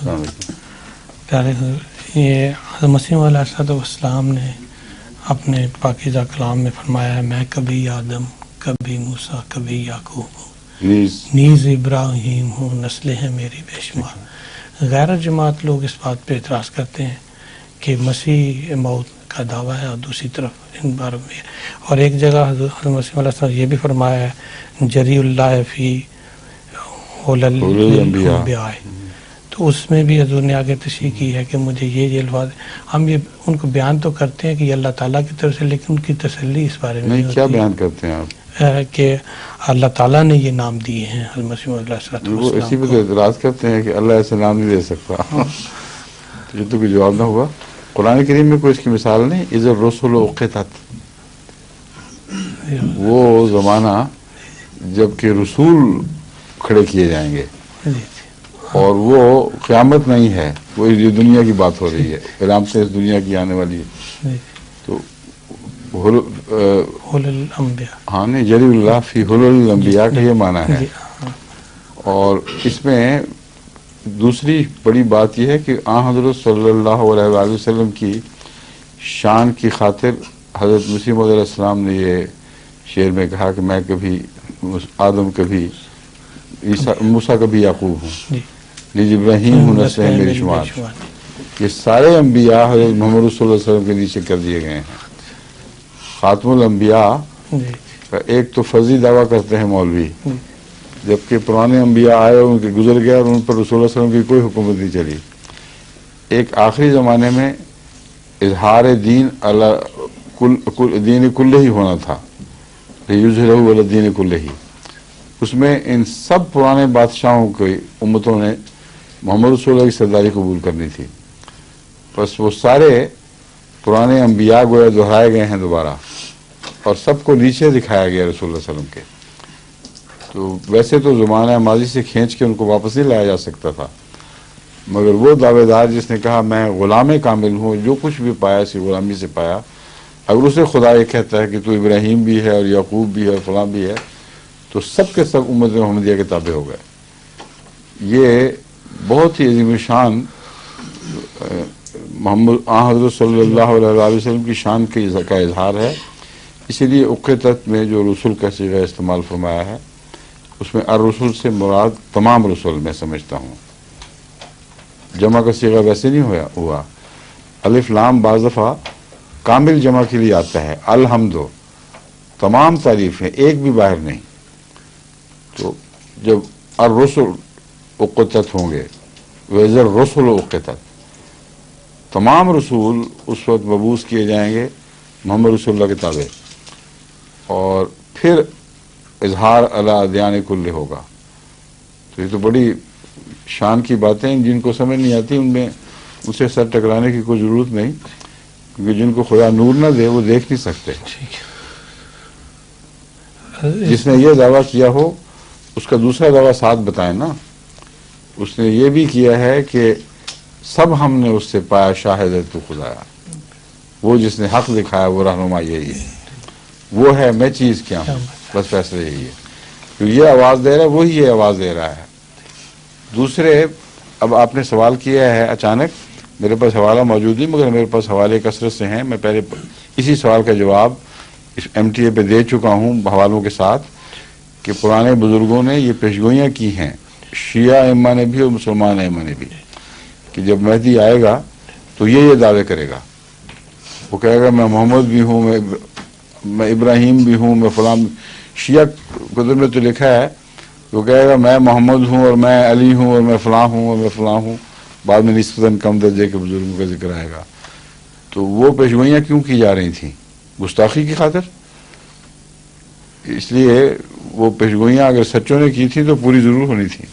پیارے یہ حضرت مسیح علیہ السلام نے اپنے پاکیزہ کلام میں فرمایا ہے، میں کبھی آدم، کبھی موسیٰ، کبھی یعقوب ہوں، نیز ابراہیم ہوں، نسلیں ہیں میری بے شمار۔ غیر جماعت لوگ اس بات پہ اعتراض کرتے ہیں کہ مسیح موت کا دعویٰ ہے، اور دوسری طرف ان باروں میں اور ایک جگہ حضرت مسیح علیہ السلام یہ بھی فرمایا ہے جری اللہ فی الانبیاء، تو اس میں بھی حضور نے آگے تشریح کی ہے کہ مجھے یہ الفاظ، ہم یہ ان کو بیان تو کرتے ہیں کہ یہ اللہ تعالیٰ کی طرف سے، لیکن ان کی تسلی اس بارے میں نہیں کیا بیان کرتے ہیں آپ کہ اللہ تعالیٰ نے یہ نام دیے ہیں حضرت مسیح علیہ السلام وہ اسی پہ تو اعتراض کرتے ہیں کہ اللہ ایسے نام نہیں دے سکتا۔ یہ تو کوئی جواب نہ ہوا۔ قرآن کریم میں کوئی اس کی مثال نہیں، اذ الرسل اقتت، وہ زمانہ جب کہ رسول کھڑے کیے جائیں گے، اور وہ قیامت نہیں ہے، وہ یہ دنیا کی بات ہو رہی ہے، علامتیں اس دنیا کی آنے والی ہے۔ تو ہاں نہیں، جری اللہ فی حلل الانبیاء کا یہ معنی ہے۔ اور اس میں دوسری بڑی بات یہ ہے کہ آن حضرت صلی اللہ علیہ وآلہ وسلم کی شان کی خاطر حضرت مسیح موعود علیہ السلام نے یہ شعر میں کہا کہ میں کبھی آدم، کبھی موسیٰ، کبھی یعقوب ہوں، نیز ابراہیم ہوں، نسلیں ہیں میری شمار۔ یہ سارے انبیاء حضرت محمد صلی اللہ علیہ وسلم کے نیچے کر دیے گئے ہیں۔ خاتم الانبیاء کا ایک تو فرضی دعویٰ کرتے ہیں مولوی، جبکہ پرانے انبیاء آئے اور ان کے گزر گئے اور ان پر رسول اللہ صلی اللہ علیہ وسلم کی کوئی حکومت نہیں چلی۔ ایک آخری زمانے میں اظہار دین دین کلہ ہی ہونا تھا، یظہرہ علی الدین کلہ ہی، اس میں ان سب پرانے بادشاہوں کی امتوں نے محمد رسول اللہ کی سرداری قبول کرنی تھی، بس وہ سارے پرانے انبیاء گویا دہرائے گئے ہیں دوبارہ، اور سب کو نیچے دکھایا گیا رسول اللہ صلی اللہ علیہ وسلم کے۔ تو ویسے تو زمانہ ماضی سے کھینچ کے ان کو واپس نہیں لایا جا سکتا تھا، مگر وہ دعوے دار جس نے کہا میں غلام کامل ہوں، جو کچھ بھی پایا اسی غلامی سے پایا، اگر اسے خدا یہ کہتا ہے کہ تو ابراہیم بھی ہے اور یعقوب بھی ہے اور فلاں بھی ہے، تو سب کے سب امت محمدیہ کے تابع ہو گئے۔ یہ بہت ہی عظیم شان محمد حضرت صلی اللہ علیہ وسلم کی شان کا اظہار ہے۔ اسی لیے اقتت میں جو رسول کا صیغہ استعمال فرمایا ہے، اس میں الرسول سے مراد تمام رسول میں سمجھتا ہوں، جمع کا صیغہ ویسے نہیں ہوا۔ الف لام بعض دفعہ کامل جمع کے لیے آتا ہے، الحمد، تمام تعریفیں، ایک بھی باہر نہیں۔ تو جب الرسل اقتت ہوں گے، وَإِذَا الرُّسُلُ اُقِّتَتْ، تمام رسول اس وقت مبعوث کیے جائیں گے محمد رسول اللہ کے تابع، اور پھر اظہار علی ادیان کل ہوگا۔ تو یہ تو بڑی شان کی باتیں ہیں، جن کو سمجھ نہیں آتی ان سے سر ٹکرانے کی کوئی ضرورت نہیں، کیونکہ جن کو خدا نور نہ دے وہ دیکھ نہیں سکتے۔ جس نے یہ دعویٰ کیا ہو اس کا دوسرا دعویٰ ساتھ بتائیں نا۔ اس نے یہ بھی کیا ہے کہ سب ہم نے اس سے پایا شاہد ہے تو خدایا، وہ جس نے حق دکھایا وہ رہنما یہی ہے، وہ ہے میں چیز کیا ہوں، بس فیصلہ یہی ہے۔ تو یہ آواز دے رہا ہے، وہی یہ آواز دے رہا ہے۔ دوسرے، اب آپ نے سوال کیا ہے اچانک، میرے پاس حوالہ موجود نہیں، مگر میرے پاس حوالے کثرت سے ہیں۔ میں پہلے اسی سوال کا جواب اس MTA پہ دے چکا ہوں حوالوں کے ساتھ، کہ پرانے بزرگوں نے یہ پیشگوئیاں کی ہیں، شیعہ ائمہ نے بھی اور مسلمان ائمہ نے بھی، کہ جب مہدی آئے گا تو یہ دعوے کرے گا، وہ کہے گا میں محمد بھی ہوں، میں ابراہیم بھی ہوں، میں فلاں۔ شیعہ کتب میں تو لکھا ہے، وہ کہے گا میں محمد ہوں اور میں علی ہوں اور میں فلاں ہوں اور میں فلاں ہوں، بعد میں نسبتاً کم درجے کے بزرگوں کا ذکر آئے گا۔ تو وہ پیشگوئیاں کیوں کی جا رہی تھیں؟ گستاخی کی خاطر۔ اس لیے وہ پیشگوئیاں اگر سچوں نے کی تھیں تو پوری ضرور ہونی تھیں۔